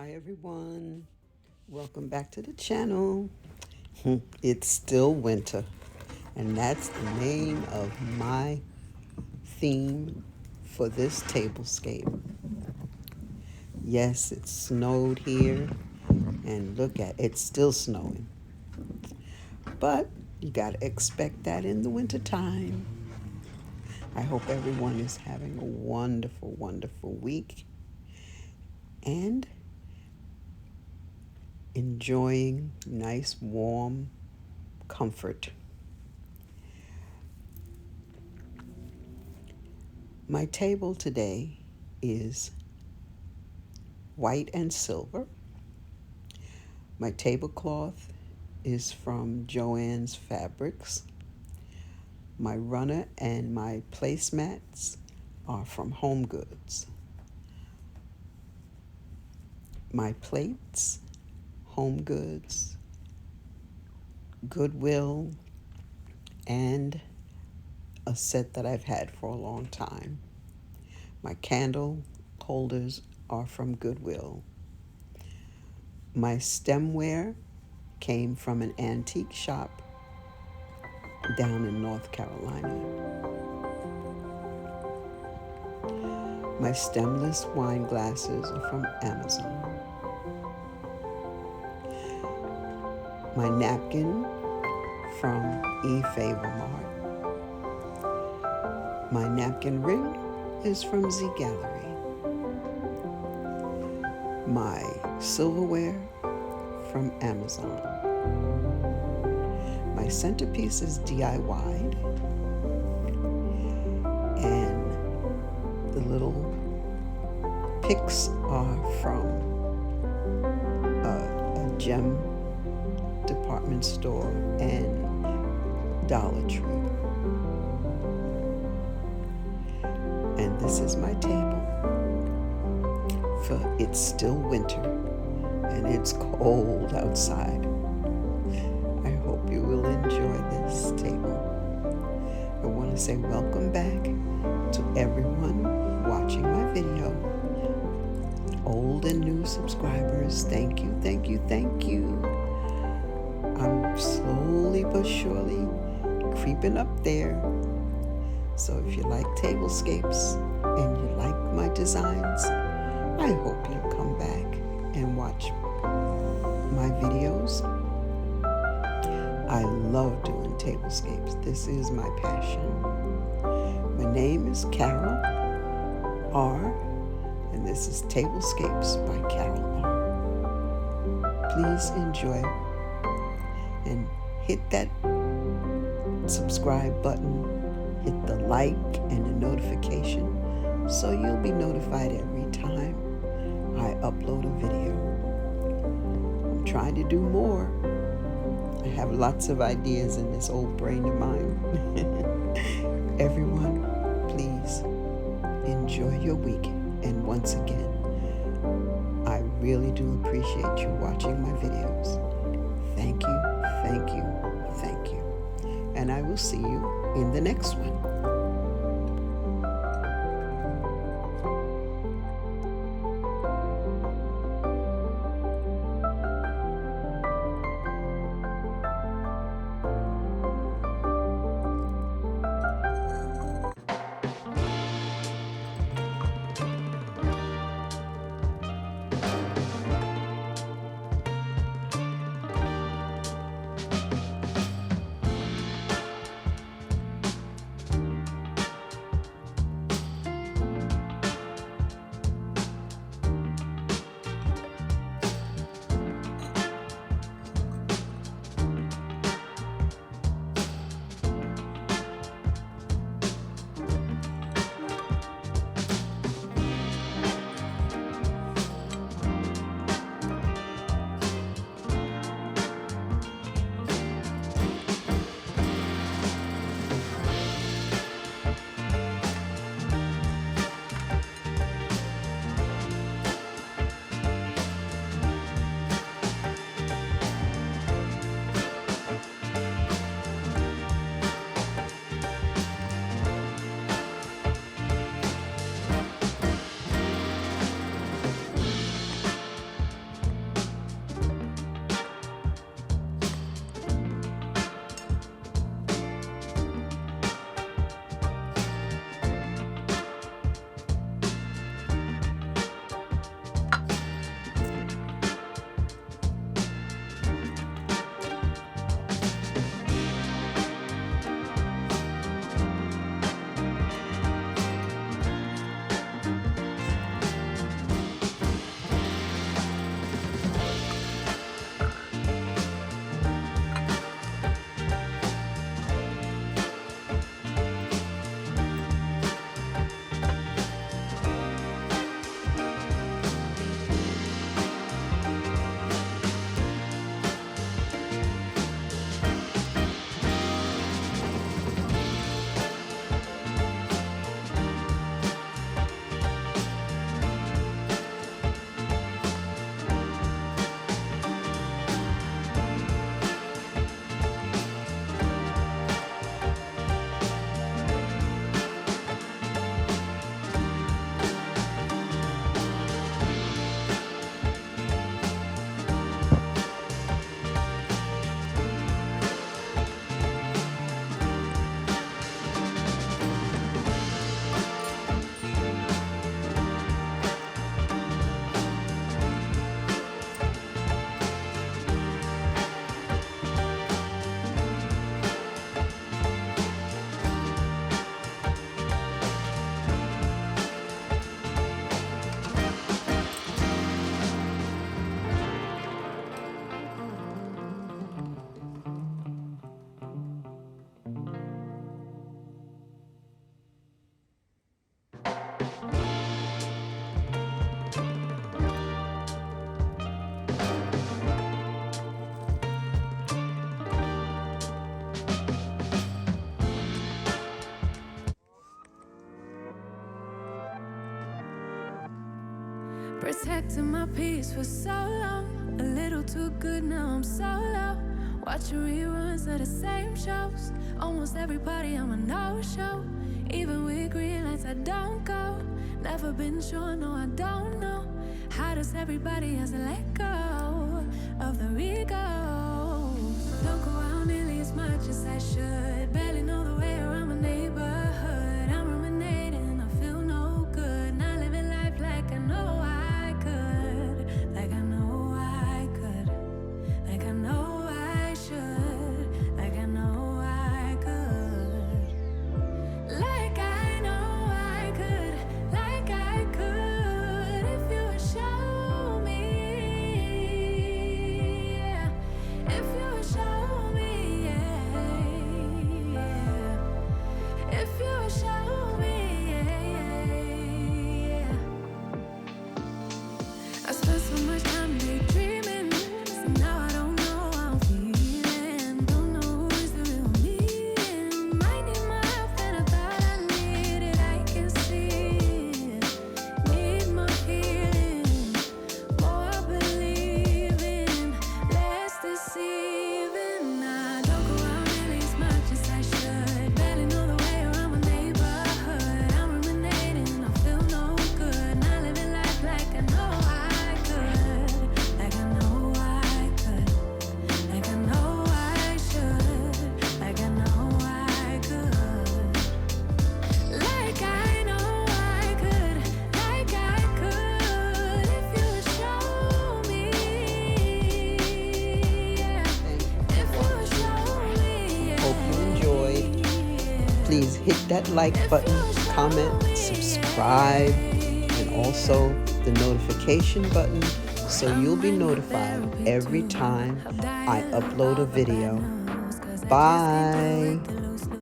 Hi everyone, welcome back to the channel. It's still winter, and that's the name of my theme for this tablescape. Yes, it snowed here, and look at it's still snowing. But you gotta expect that in the winter time. I hope everyone is having a wonderful, wonderful week and enjoying nice, warm comfort. My table today is white and silver. My tablecloth is from Joann's Fabrics. My runner and my placemats are from Home Goods. My plates, Home Goods, Goodwill, and a set that I've had for a long time. My candle holders are from Goodwill. My stemware came from an antique shop down in North Carolina. My stemless wine glasses are from Amazon. My napkin from eFavorMart. My napkin ring is from Z Gallery. My silverware from Amazon. My centerpiece is DIY'd, and the little picks are from a gem department store and Dollar Tree. And this is my table, for it's still winter and it's cold outside. I hope you will enjoy this table. I want to say welcome back to everyone watching my video. Old and new subscribers, thank you, thank you, thank you. I'm slowly but surely creeping up there. So if you like tablescapes and you like my designs, I hope you'll come back and watch my videos. I love doing tablescapes. This is my passion. My name is Carol R, and this is Tablescapes by Carol R. Please enjoy and hit that subscribe button, hit the like and the notification so you'll be notified every time I upload a video. I'm trying to do more. I have lots of ideas in this old brain of mine. Everyone, please enjoy your week. And once again, I really do appreciate you watching my videos. Thank you, thank you, thank you. And I will see you in the next one. Protecting my peace for so long. A little too good, now I'm solo. Watching reruns of the same shows. Almost every party I'm a no-show. Even with green lights I don't go. Never been sure, no I don't know. How does everybody else let go of the ego? Don't go out nearly as much as I should. Barely know the way around my neighborhood. I'm ruminating, I feel no good. Not living life like I know I could. Like I know I could. Like I know I should. Like I know I could. Like I know I could. Like I could. If you would show me, yeah. If you would show me, yeah, yeah. If you would show me, yeah, yeah. I spent so much time daydreaming, so now I don't know how I'm feeling. Don't know who's the real me. Might need my help than I thought I needed. I can see it. Need more healing, more believing, less deceiving. I don't go out nearly as much as I should. Barely know the way around my neighborhood. I'm ruminating, I feel no good. Not living life like I know I could. Like I know I could. Like I know I should. Like I know I could. Like I know I could. Like I could. If you would show me, yeah. If you would show me, yeah. Hope you enjoyed. Please hit that like button, comment, subscribe, and also the notification button so you'll be notified every time I upload a video. Bye.